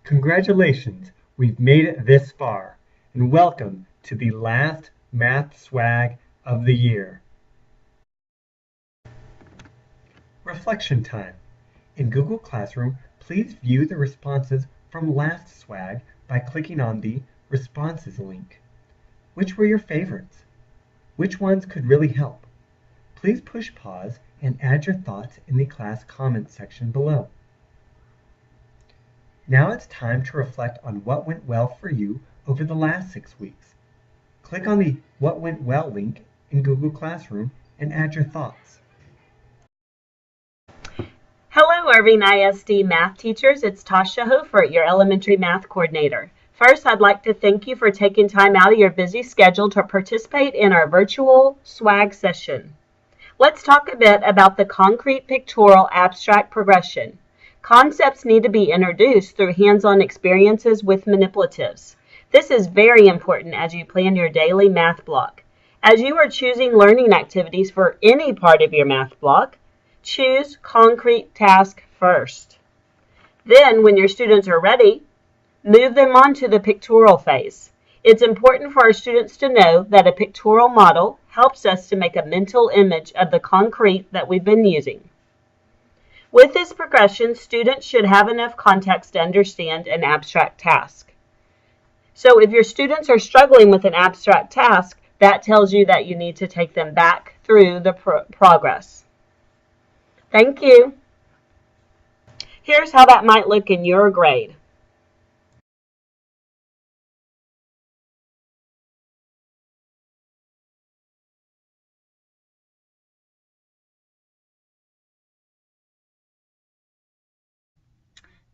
Congratulations, we've made it this far, and welcome to the last Math Swag of the year. Reflection time. In Google Classroom, please view the responses from last swag by clicking on the Responses link. Which were your favorites? Which ones could really help? Please push pause and add your thoughts in the class comments section below. Now it's time to reflect on what went well for you over the last 6 weeks. Click on the What Went Well link in Google Classroom and add your thoughts. Hello, Irving ISD math teachers. It's Tasha Hofert, your elementary math coordinator. First, I'd like to thank you for taking time out of your busy schedule to participate in our virtual SWAG session. Let's talk a bit about the concrete pictorial abstract progression. Concepts need to be introduced through hands-on experiences with manipulatives. This is very important as you plan your daily math block. As you are choosing learning activities for any part of your math block, choose concrete task first. Then, when your students are ready, move them on to the pictorial phase. It's important for our students to know that a pictorial model helps us to make a mental image of the concrete that we've been using. With this progression, students should have enough context to understand an abstract task. So if your students are struggling with an abstract task, that tells you that you need to take them back through the progress. Thank you. Here's how that might look in your grade.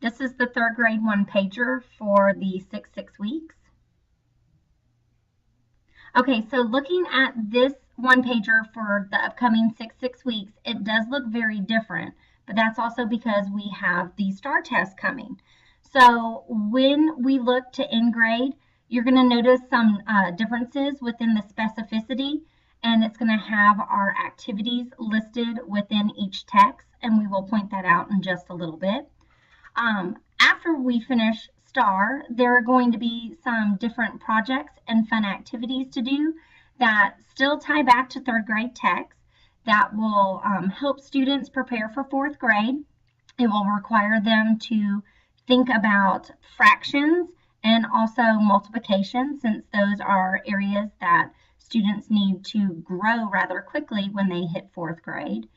This is the third grade one-pager for the 6th 6 weeks. Okay, so looking at this one-pager for the upcoming 6th 6 weeks, it does look very different, but that's also because we have the STAR test coming. So when we look to end grade, you're going to notice some differences within the specificity, and it's going to have our activities listed within each text, and we will point that out in just a little bit. After we finish STAR, there are going to be some different projects and fun activities to do that still tie back to third grade text that will help students prepare for fourth grade. It will require them to think about fractions and also multiplication, since those are areas that students need to grow rather quickly when they hit fourth grade.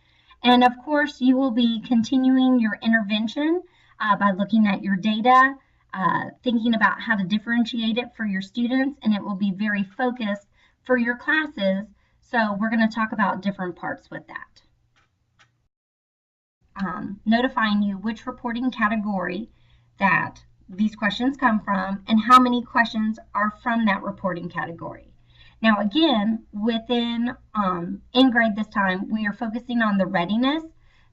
And of course, you will be continuing your intervention by looking at your data, thinking about how to differentiate it for your students, and it will be very focused for your classes. So we're going to talk about different parts with that. Notifying you which reporting category that these questions come from and how many questions are from that reporting category. Now again, within end grade this time, we are focusing on the readiness.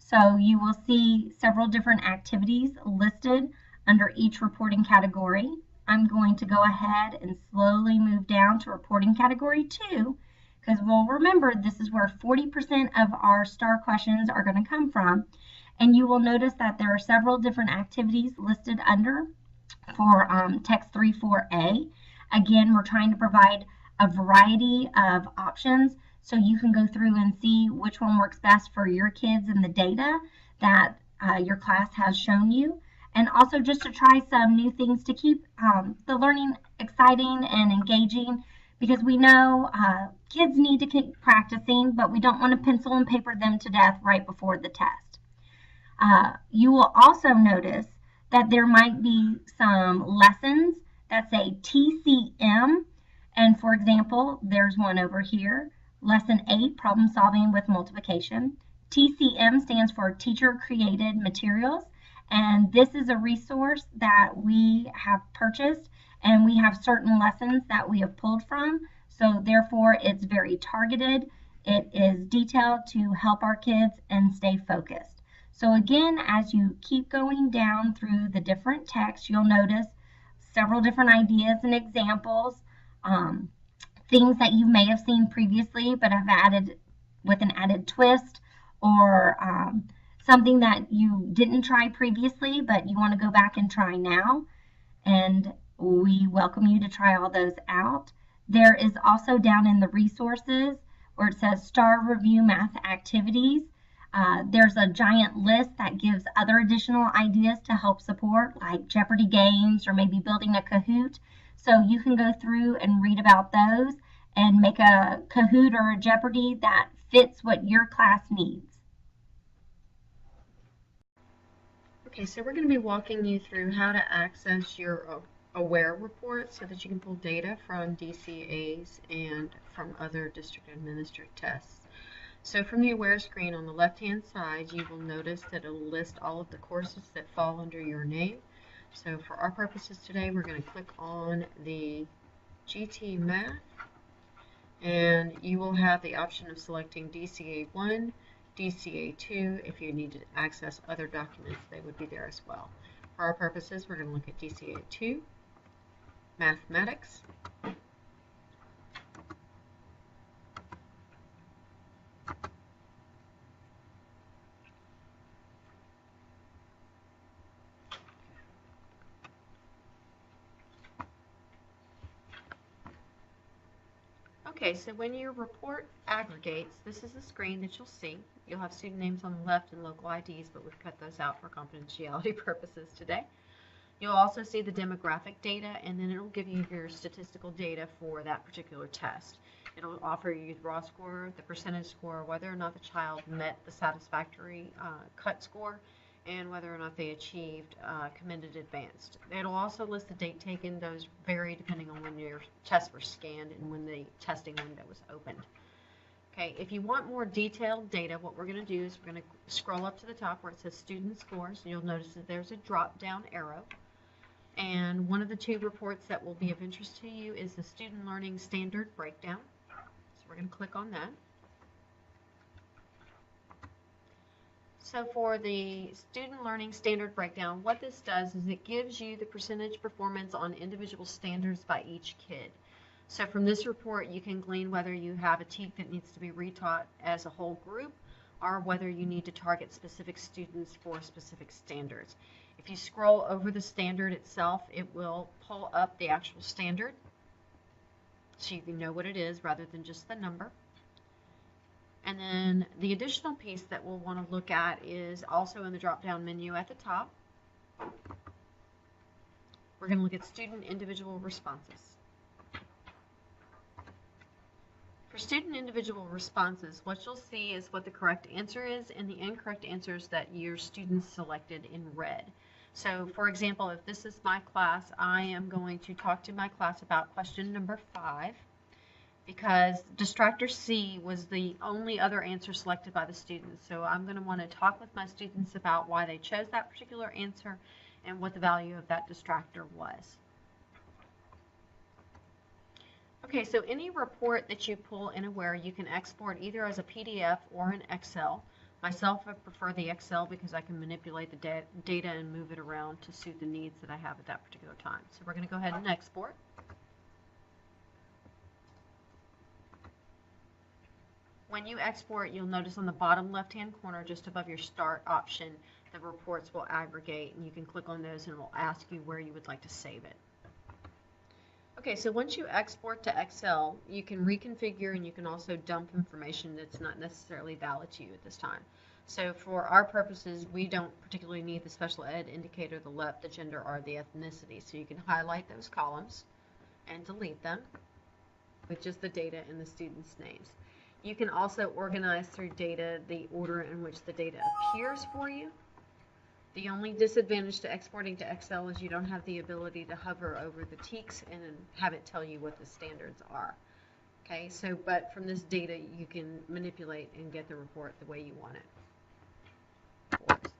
So you will see several different activities listed under each reporting category. I'm going to go ahead and slowly move down to reporting category 2, because we'll remember this is where 40% of our STAR questions are going to come from. And you will notice that there are several different activities listed under for text 3-4A. Again, we're trying to provide a variety of options so you can go through and see which one works best for your kids and the data that your class has shown you. And also just to try some new things to keep the learning exciting and engaging, because we know kids need to keep practicing, but we don't want to pencil and paper them to death right before the test. You will also notice that there might be some lessons that say TCM. And for example, there's one over here. Lesson 8, Problem Solving with Multiplication. TCM stands for Teacher Created Materials, and this is a resource that we have purchased, and we have certain lessons that we have pulled from, so therefore it's very targeted. It is detailed to help our kids and stay focused. So again, as you keep going down through the different texts, you'll notice several different ideas and examples. Things that you may have seen previously but have added with an added twist, or something that you didn't try previously but you want to go back and try now. and we welcome you to try all those out. There is also down in the resources where it says Star Review Math Activities. There's a giant list that gives other additional ideas to help support, like Jeopardy games or maybe building a Kahoot. So you can go through and read about those and make a Kahoot or a Jeopardy that fits what your class needs. Okay, so we're going to be walking you through how to access your AWARE report so that you can pull data from DCAs and from other district administered tests. So from the AWARE screen on the left-hand side, you will notice that it'll list all of the courses that fall under your name. So for our purposes today, we're going to click on the GT Math, and you will have the option of selecting DCA 1, DCA 2. If you need to access other documents, they would be there as well. For our purposes, we're going to look at DCA 2, Mathematics. Okay, so when your report aggregates, this is the screen that you'll see. You'll have student names on the left and local IDs, but we've cut those out for confidentiality purposes today. You'll also see the demographic data, and then it'll give you your statistical data for that particular test. It'll offer you the raw score, the percentage score, whether or not the child met the satisfactory cut score, and whether or not they achieved commended advanced. It'll also list the date taken. Those vary depending on when your tests were scanned and when the testing window was opened. Okay, if you want more detailed data, what we're going to do is we're going to scroll up to the top where it says student scores. You'll notice that there's a drop down arrow. And one of the two reports that will be of interest to you is the Student Learning Standard Breakdown. So we're going to click on that. So for the Student Learning Standard Breakdown, what this does is it gives you the percentage performance on individual standards by each kid. So from this report, you can glean whether you have a TEK that needs to be retaught as a whole group or whether you need to target specific students for specific standards. If you scroll over the standard itself, it will pull up the actual standard so you can know what it is rather than just the number. And then the additional piece that we'll want to look at is also in the drop-down menu at the top. We're going to look at student individual responses. For student individual responses, what you'll see is what the correct answer is and the incorrect answers that your students selected in red. So for example, if this is my class, I am going to talk to my class about question number 5 because distractor C was the only other answer selected by the students. So I'm going to want to talk with my students about why they chose that particular answer and what the value of that distractor was. Okay, so any report that you pull in AWARE, you can export either as a PDF or an Excel. Myself, I prefer the Excel because I can manipulate the data and move it around to suit the needs that I have at that particular time. So we're going to go ahead and export. When you export, you'll notice on the bottom left-hand corner, just above your Start option, the reports will aggregate, and you can click on those and it will ask you where you would like to save it. Okay, so once you export to Excel, you can reconfigure and you can also dump information that's not necessarily valid to you at this time. So for our purposes, we don't particularly need the special ed indicator, the LEP, the gender, or the ethnicity. So you can highlight those columns and delete them with just the data and the students' names. You can also organize through data the order in which the data appears for you. The only disadvantage to exporting to Excel is you don't have the ability to hover over the TEKs and have it tell you what the standards are. Okay, so but from this data you can manipulate and get the report the way you want it.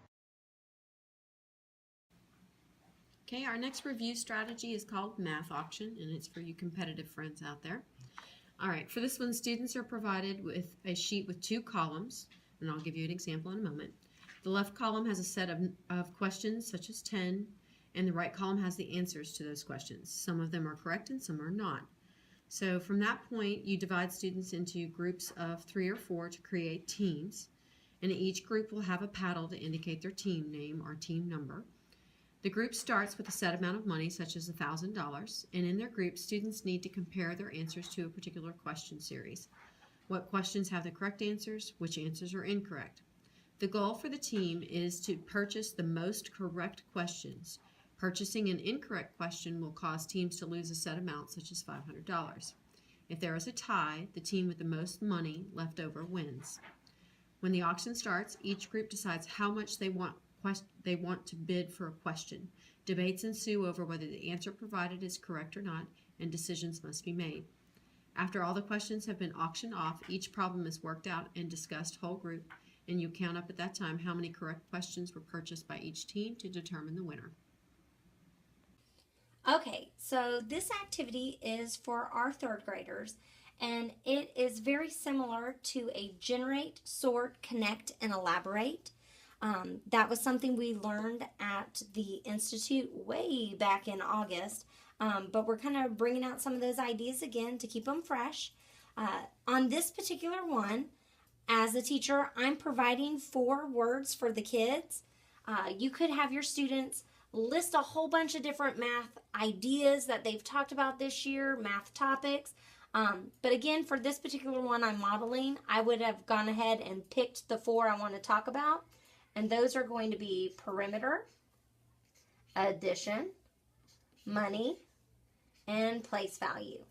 Okay, our next review strategy is called Math Auction, and it's for you competitive friends out there. All right, for this one, students are provided with a sheet with 2 columns, and I'll give you an example in a moment. The left column has a set of questions, such as 10, and the right column has the answers to those questions. Some of them are correct and some are not. So from that point, you divide students into groups of 3 or 4 to create teams, and each group will have a paddle to indicate their team name or team number. The group starts with a set amount of money, such as $1,000, and in their group, students need to compare their answers to a particular question series. What questions have the correct answers? Which answers are incorrect? The goal for the team is to purchase the most correct questions. Purchasing an incorrect question will cause teams to lose a set amount, such as $500. If there is a tie, the team with the most money left over wins. When the auction starts, each group decides how much they want to bid for a question. Debates ensue over whether the answer provided is correct or not, and decisions must be made. After all the questions have been auctioned off, each problem is worked out and discussed whole group, and you count up at that time how many correct questions were purchased by each team to determine the winner. Okay, so this activity is for our third graders, and it is very similar to a generate, sort, connect, and elaborate. That was something we learned at the Institute way back in August, but we're kind of bringing out some of those ideas again to keep them fresh. On this particular one, as a teacher, I'm providing 4 words for the kids. You could have your students list a whole bunch of different math ideas that they've talked about this year, math topics. But again, for this particular one I'm modeling, I would have gone ahead and picked the 4 I want to talk about. And those are going to be perimeter, addition, money, and place value.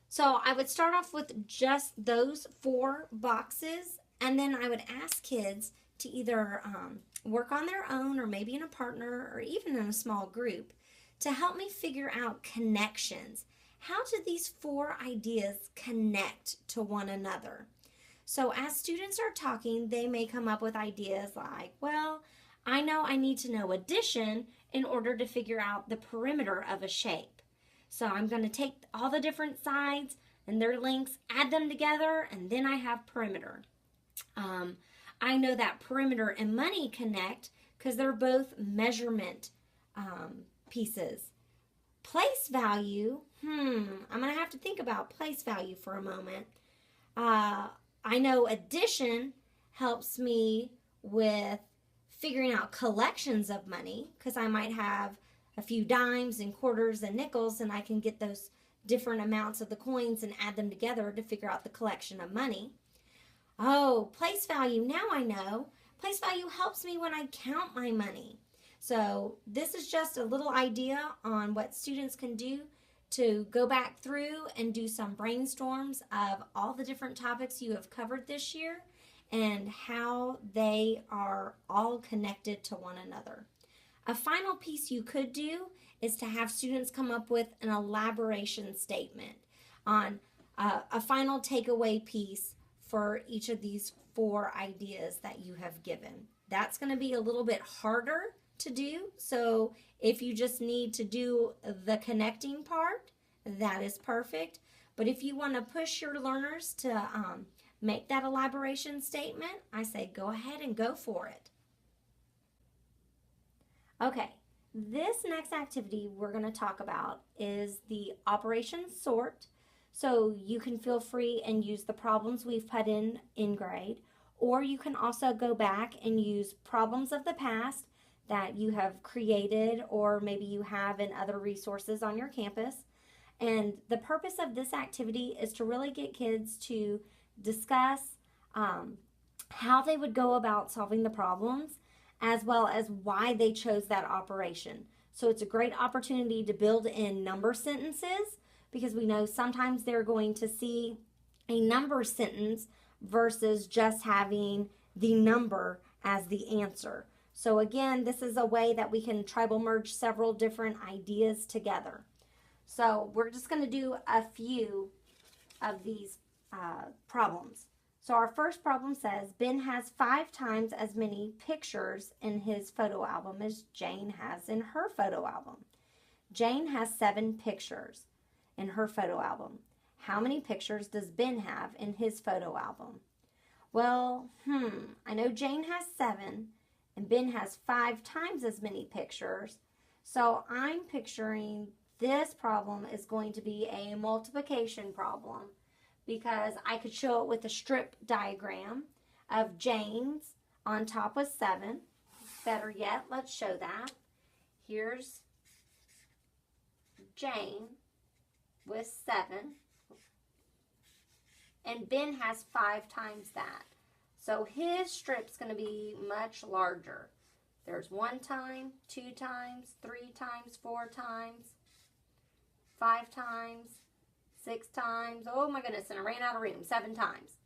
So I would start off with just those 4 boxes, and then I would ask kids to either work on their own or maybe in a partner or even in a small group to help me figure out connections. How do these 4 ideas connect to one another? So as students are talking, they may come up with ideas like, well, I know I need to know addition in order to figure out the perimeter of a shape. So I'm going to take all the different sides and their lengths, add them together, and then I have perimeter. I know that perimeter and money connect because they're both measurement pieces. Place value, I'm going to have to think about place value for a moment. I know addition helps me with figuring out collections of money because I might have a few dimes and quarters and nickels, and I can get those different amounts of the coins and add them together to figure out the collection of money. Oh, place value, now I know. Place value helps me when I count my money. So this is just a little idea on what students can do to go back through and do some brainstorms of all the different topics you have covered this year and how they are all connected to one another. A final piece you could do is to have students come up with an elaboration statement on a final takeaway piece for each of these 4 ideas that you have given. That's going to be a little bit harder to do, so if you just need to do the connecting part, that is perfect. But if you want to push your learners to make that elaboration statement, I say go ahead and go for it. Okay, this next activity we're going to talk about is the operation sort. So you can feel free and use the problems we've put in grade, or you can also go back and use problems of the past that you have created or maybe you have in other resources on your campus. And the purpose of this activity is to really get kids to discuss how they would go about solving the problems as well as why they chose that operation. So it's a great opportunity to build in number sentences because we know sometimes they're going to see a number sentence versus just having the number as the answer. So again, this is a way that we can tribal merge several different ideas together. So we're just going to do a few of these problems. So our first problem says Ben has 5 times as many pictures in his photo album as Jane has in her photo album. Jane has 7 pictures in her photo album. How many pictures does Ben have in his photo album? Well, I know Jane has 7 and Ben has 5 times as many pictures. So I'm picturing this problem is going to be a multiplication problem because I could show it with a strip diagram of Jane's on top was 7. Better yet, let's show that. Here's Jane with 7. And Ben has 5 times that. So his strip's going to be much larger. There's 1 time, 2 times, 3 times, 4 times, 5 times, 6 times. Oh my goodness, and I ran out of room. 7 times.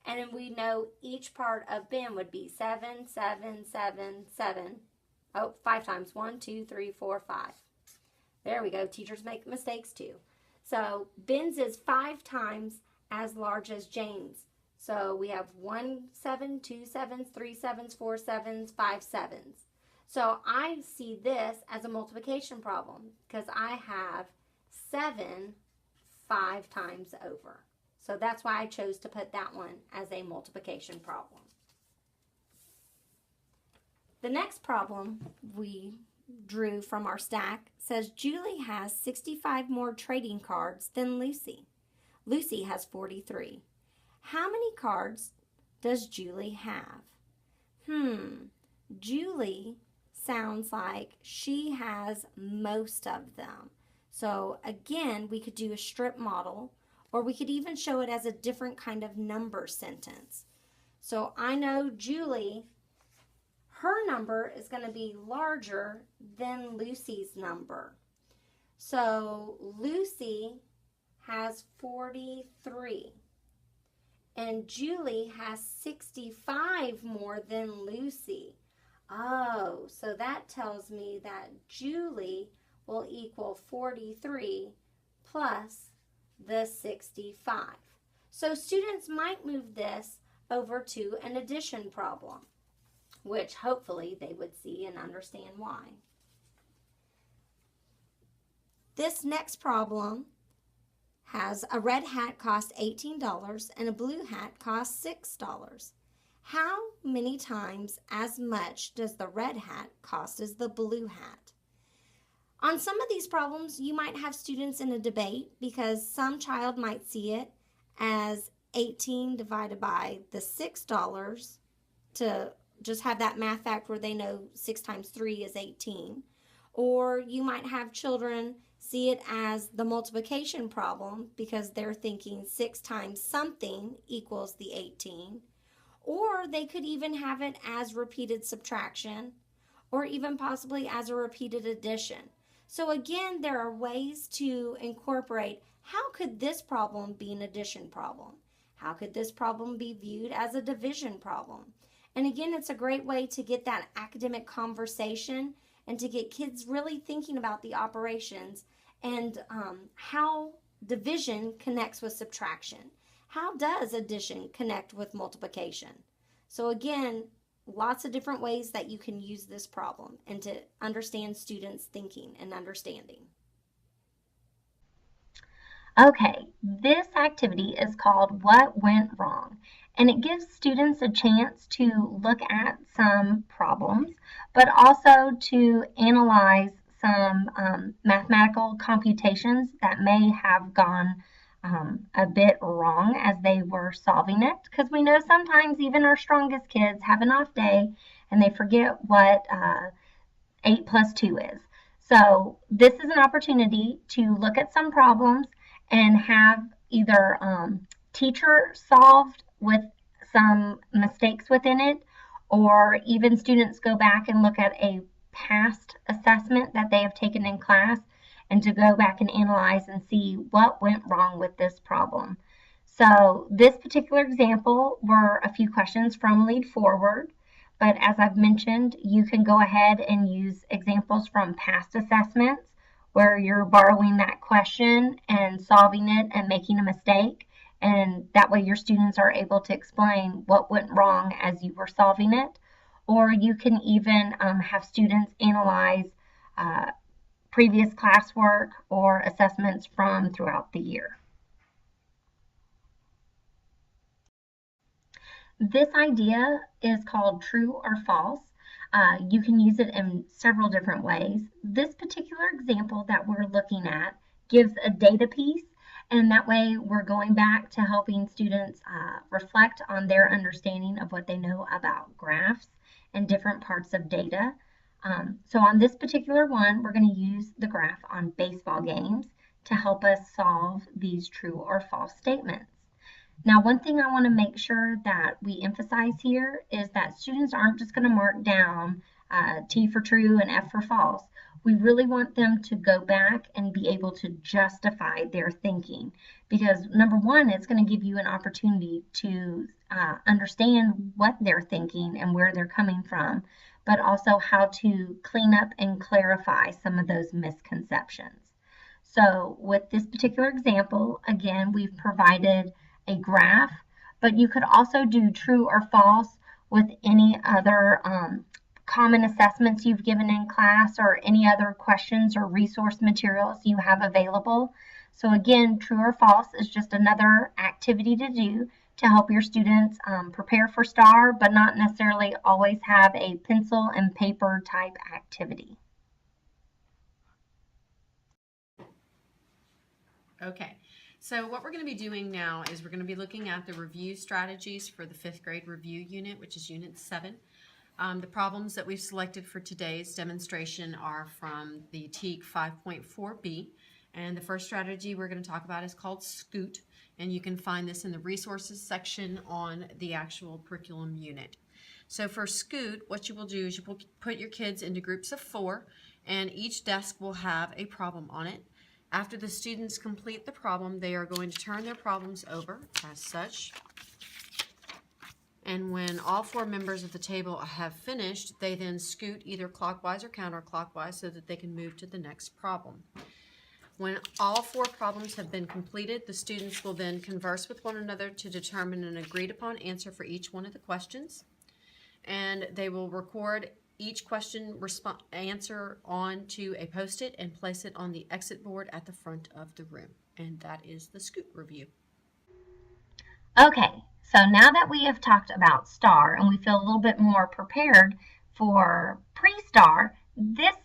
And then we know each part of Ben would be 7, 7, 7, 7. Oh, 5 times. 1, 2, 3, 4, 5. There we go. Teachers make mistakes too. So Ben's is 5 times as large as Jane's. So we have 1 7, 2 7s, 3 7s, 4 7s, 5 7s. So I see this as a multiplication problem because I have 7 5 times over. So that's why I chose to put that one as a multiplication problem. The next problem we drew from our stack says Julie has 65 more trading cards than Lucy. Lucy has 43. How many cards does Julie have? Julie sounds like she has most of them. So again, we could do a strip model, or we could even show it as a different kind of number sentence. So I know Julie, her number is going to be larger than Lucy's number. So Lucy has 43. And Julie has 65 more than Lucy. Oh, so that tells me that Julie will equal 43 plus the 65. So students might move this over to an addition problem, which hopefully they would see and understand why. This next problem has a red hat cost $18 and a blue hat cost $6. How many times as much does the red hat cost as the blue hat? On some of these problems, you might have students in a debate because some child might see it as 18 divided by the $6 to just have that math fact where they know 6 times 3 is 18. Or you might have children see it as the multiplication problem because they're thinking 6 times something equals the 18. Or they could even have it as repeated subtraction or even possibly as a repeated addition. So again, there are ways to incorporate how could this problem be an addition problem? How could this problem be viewed as a division problem? And again, it's a great way to get that academic conversation and to get kids really thinking about the operations and how division connects with subtraction. How does addition connect with multiplication? So again, lots of different ways that you can use this problem and to understand students' thinking and understanding. Okay, this activity is called What Went Wrong, and it gives students a chance to look at some problems, but also to analyze some mathematical computations that may have gone a bit wrong as they were solving it, because we know sometimes even our strongest kids have an off day and they forget what 8 plus 2 is. So this is an opportunity to look at some problems and have either teacher solved with some mistakes within it, or even students go back and look at a past assessment that they have taken in class and to go back and analyze and see what went wrong with this problem. So this particular example were a few questions from Lead Forward, but as I've mentioned, you can go ahead and use examples from past assessments where you're borrowing that question and solving it and making a mistake, and that way your students are able to explain what went wrong as you were solving it. Or you can even have students analyze previous classwork or assessments from throughout the year. This idea is called true or false. You can use it in several different ways. This particular example that we're looking at gives a data piece, and that way we're going back to helping students reflect on their understanding of what they know about graphs and different parts of data. So on this particular one, we're going to use the graph on baseball games to help us solve these true or false statements. Now, one thing I want to make sure that we emphasize here is that students aren't just going to mark down T for true and F for false. We really want them to go back and be able to justify their thinking, because number one, it's going to give you an opportunity to understand what they're thinking and where they're coming from, but also how to clean up and clarify some of those misconceptions. So with this particular example, again, we've provided a graph, but you could also do true or false with any other common assessments you've given in class or any other questions or resource materials you have available. So again, true or false is just another activity to do to help your students prepare for STAR, but not necessarily always have a pencil and paper type activity. Okay, so what we're going to be doing now is we're going to be looking at the review strategies for the 5th grade review unit, which is Unit 7. The problems that we've selected for today's demonstration are from the TEAG 5.4b, and the first strategy we're going to talk about is called SCOOT, and you can find this in the resources section on the actual curriculum unit. So for SCOOT, what you will do is you will put your kids into groups of 4, and each desk will have a problem on it. After the students complete the problem, they are going to turn their problems over as such. And when all 4 members of the table have finished, they then scoot either clockwise or counterclockwise so that they can move to the next problem. When all 4 problems have been completed, the students will then converse with one another to determine an agreed upon answer for each one of the questions. And they will record each question answer onto a post-it and place it on the exit board at the front of the room. And that is the SCOOT review. Okay, so now that we have talked about STAR and we feel a little bit more prepared for pre-STAR, this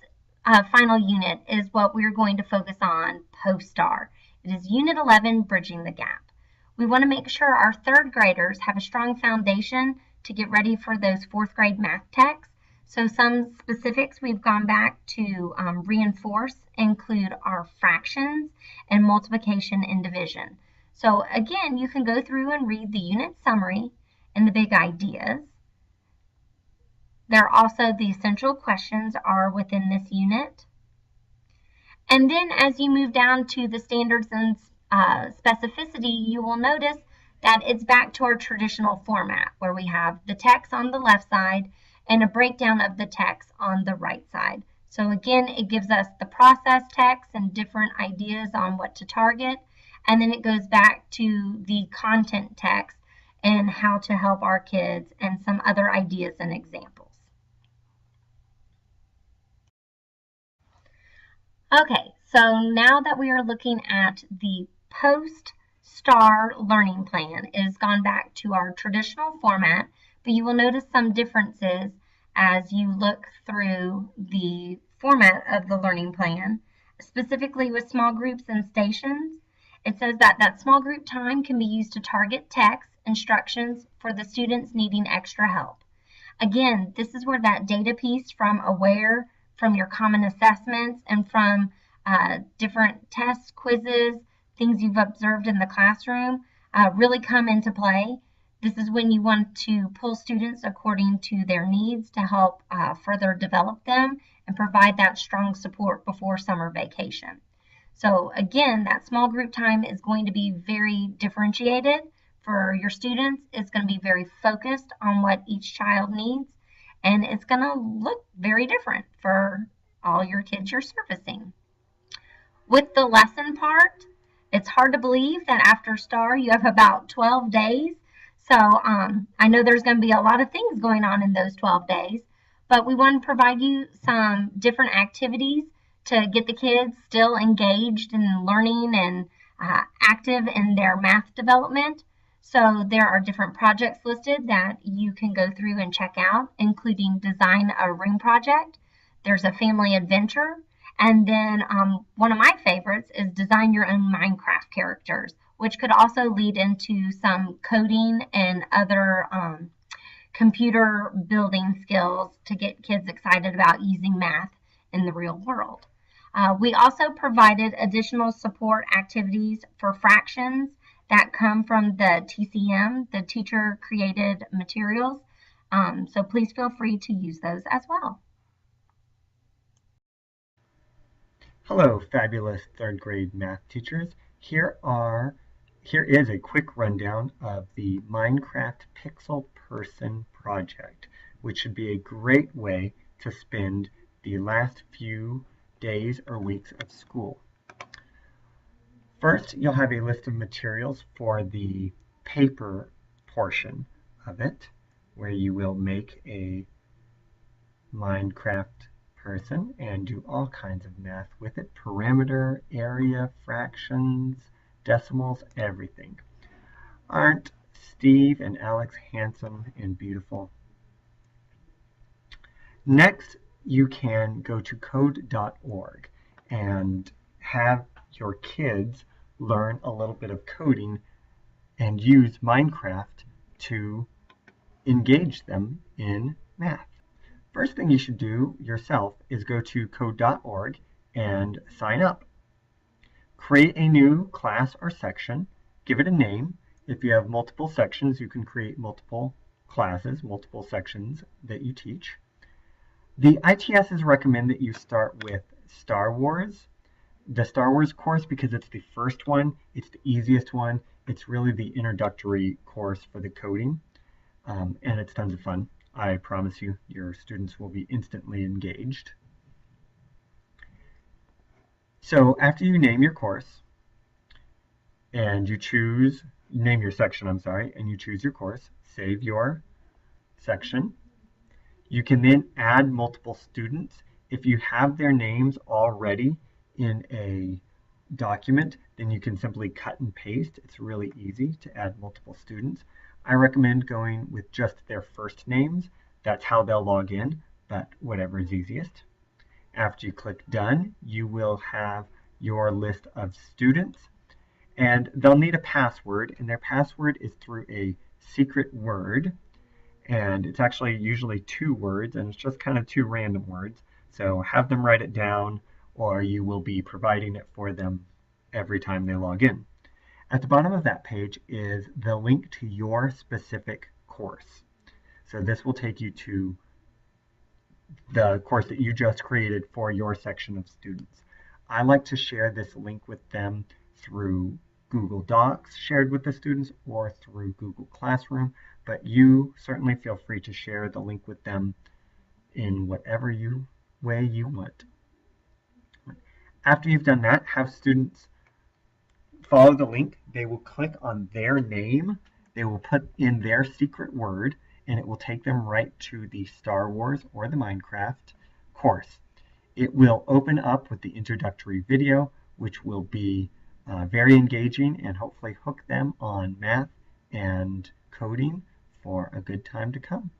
final unit is what we're going to focus on post-STAR. It is Unit 11, Bridging the Gap. We want to make sure our 3rd graders have a strong foundation to get ready for those 4th grade math texts. So some specifics we've gone back to reinforce include our fractions and multiplication and division. So again, you can go through and read the unit summary and the big ideas. There are also the essential questions are within this unit. And then as you move down to the standards and specificity, you will notice that it's back to our traditional format where we have the text on the left side and a breakdown of the text on the right side. So again, it gives us the process text and different ideas on what to target. And then it goes back to the content text and how to help our kids and some other ideas and examples. Okay, so now that we are looking at the post-STAR learning plan, it has gone back to our traditional format, but you will notice some differences as you look through the format of the learning plan, specifically with small groups and stations. It says that small group time can be used to target text instructions for the students needing extra help. Again, this is where that data piece from AWARE, from your common assessments, and from different tests, quizzes, things you've observed in the classroom really come into play. This is when you want to pull students according to their needs to help further develop them and provide that strong support before summer vacation. So again, that small group time is going to be very differentiated for your students. It's going to be very focused on what each child needs, and it's going to look very different for all your kids you're servicing. With the lesson part, it's hard to believe that after STAR you have about 12 days. So I know there's going to be a lot of things going on in those 12 days, but we want to provide you some different activities to get the kids still engaged in learning and active in their math development. So there are different projects listed that you can go through and check out, including design a room project. There's a family adventure. And then one of my favorites is design your own Minecraft characters, which could also lead into some coding and other computer building skills to get kids excited about using math in the real world. We also provided additional support activities for fractions that come from the TCM, the teacher created materials. So please feel free to use those as well. Hello, fabulous third grade math teachers. Here is a quick rundown of the Minecraft Pixel Person project, which should be a great way to spend the last few days or weeks of school. First, you'll have a list of materials for the paper portion of it, where you will make a Minecraft person and do all kinds of math with it. Perimeter, area, fractions, decimals, everything. Aren't Steve and Alex handsome and beautiful? Next, you can go to code.org and have your kids learn a little bit of coding and use Minecraft to engage them in math. First thing you should do yourself is go to code.org and sign up. Create a new class or section. Give it a name. If you have multiple sections, you can create multiple classes, multiple sections that you teach. The ITSs recommend that you start with Star Wars, the Star Wars course, because it's the first one, it's the easiest one, it's really the introductory course for the coding, and it's tons of fun. I promise you, your students will be instantly engaged. So after you name your course, and name your section, and you choose your course, save your section. You can then add multiple students. If you have their names already in a document, then you can simply cut and paste. It's really easy to add multiple students. I recommend going with just their first names. That's how they'll log in, but whatever is easiest. After you click done, you will have your list of students, and they'll need a password, and their password is through a secret word, and it's actually usually 2 words, and it's just kind of 2 random words. So have them write it down, or you will be providing it for them every time they log in. At the bottom of that page is the link to your specific course. So this will take you to the course that you just created for your section of students. I like to share this link with them through Google Docs shared with the students or through Google Classroom, but you certainly feel free to share the link with them in whatever way you want. After you've done that, have students follow the link. They will click on their name. They will put in their secret word, and it will take them right to the Star Wars or the Minecraft course. It will open up with the introductory video, which will be very engaging and hopefully hook them on math and coding for a good time to come.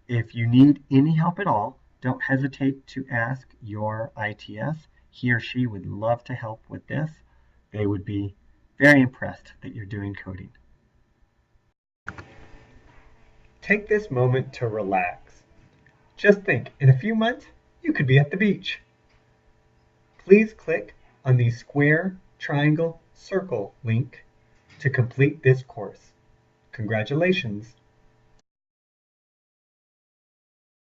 If you need any help at all, don't hesitate to ask your ITS. He or she would love to help with this. They would be very impressed that you're doing coding. Take this moment to relax. Just think, in a few months, you could be at the beach. Please click on the square, triangle, circle link to complete this course. Congratulations!